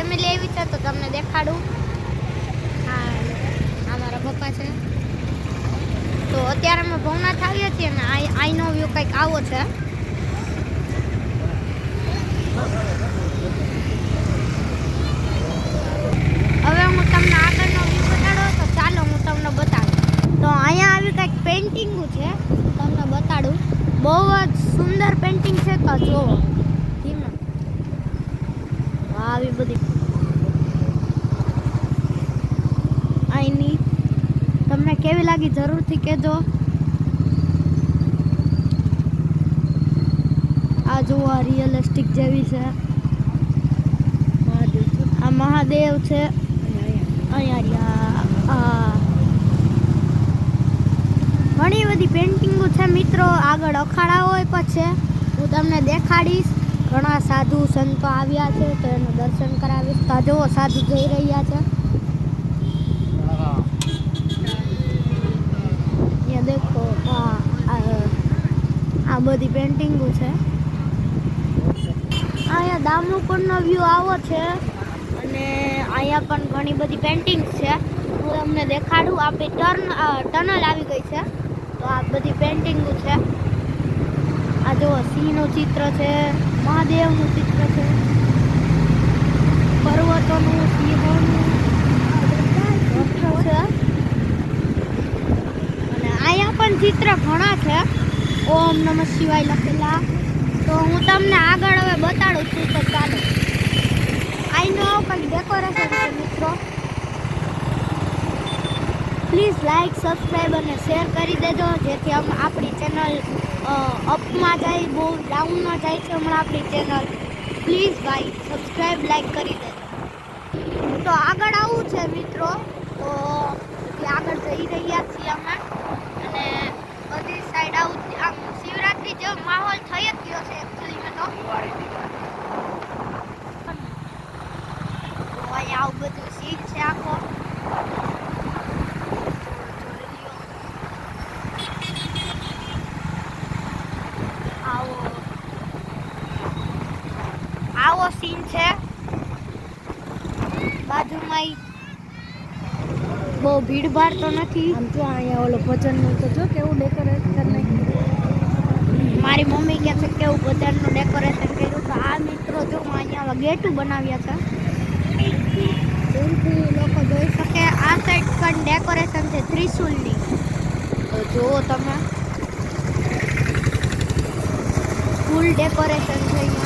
Family આવી છે તો તમને દેખાડું. હા, આ મારા પપ્પા છે. તો અત્યારે અમે ભવનાથ આવીએ છીએ ને આઈનો વ્યૂ કંઈક આવો છે. હવે હું તમને આગળનો વ્યૂ બતાડો તો ચાલો હું તમને બતાડું. તો અહીંયા આવી કંઈક પેઇન્ટિંગ છે, તમને બતાડું. બહુ જ સુંદર પેઇન્ટિંગ છે. તો જુઓ આવી બધી અહીંની તમને કેવી લાગી જરૂરથી કહેજો. આ જુઓ રિયલિસ્ટિક જેવી છે. આ મહાદેવ છે. અહીંયા ઘણી બધી પેઇન્ટિંગો છે મિત્રો. આગળ અખાડા હોય પછી હું તમને દેખાડીશ. ઘણા સાધુ સંતો આવ્યા છે તો એનું દર્શન કરાવીશ. તો જુઓ સાધુ જઈ રહ્યા છે. અહીંયા દેખો આ બધી પેઇન્ટિંગો છે. અહીંયા દામોકુંડનો વ્યૂ આવો છે અને અહીંયા પણ ઘણી બધી પેઇન્ટિંગ્સ છે. હું તમને દેખાડું. આપણી ટનલ આવી ગઈ છે તો આ બધી પેઇન્ટિંગો છે. આ જુઓ સિંહનું ચિત્ર છે, મહાદેવનું ચિત્ર છે, પર્વતોનું, સિંહોનું છે. અને અહીંયા પણ ચિત્ર ઘણા છે ઓમ નમઃ શિવાય લખેલા. તો હું તમને આગળ હવે બતાડું છું. તો ચાલો. આઈનો કંઈક ડેકોરેશન છે મિત્રો. પ્લીઝ લાઈક, સબસ્ક્રાઈબ અને શેર કરી દેજો જેથી આપણી ચેનલ અપમાં જાય, બહુ ડાઉનમાં જાય છે હમણાં આપણી ચેનલ. પ્લીઝ ભાઈ સબસ્ક્રાઈબ, લાઈક કરી દેજો. તો આગળ આવું છે મિત્રો. તો આગળ જઈ રહ્યા છીએ અમે અને બધી સાઈડ આવું. આમ શિવરાત્રી જેવો માહોલ થઈ જ ગયો છે એકચ્યુઅલીમાં. તો અહીંયા આવું બધું સીન છે આખો. આવો સીન છે. બાજુમાં બહુ ભીડભાડ તો નથી. આમ જો અહીંયા ઓલો ભજનનું તો જો કેવું ડેકોરેટ કરી નાખ્યું. મારી મમ્મી કહે છે કેવું ભજનનું ડેકોરેશન કર્યું. તો આ મિત્રો જો અહીંયા ગેટું બનાવ્યા છે જેથી લોકો જોઈ શકે. આ સાઈડ પણ ડેકોરેશન છે ત્રિશુલની. તો જુઓ તમે ફૂલ ડેકોરેશન છે અહીંયા.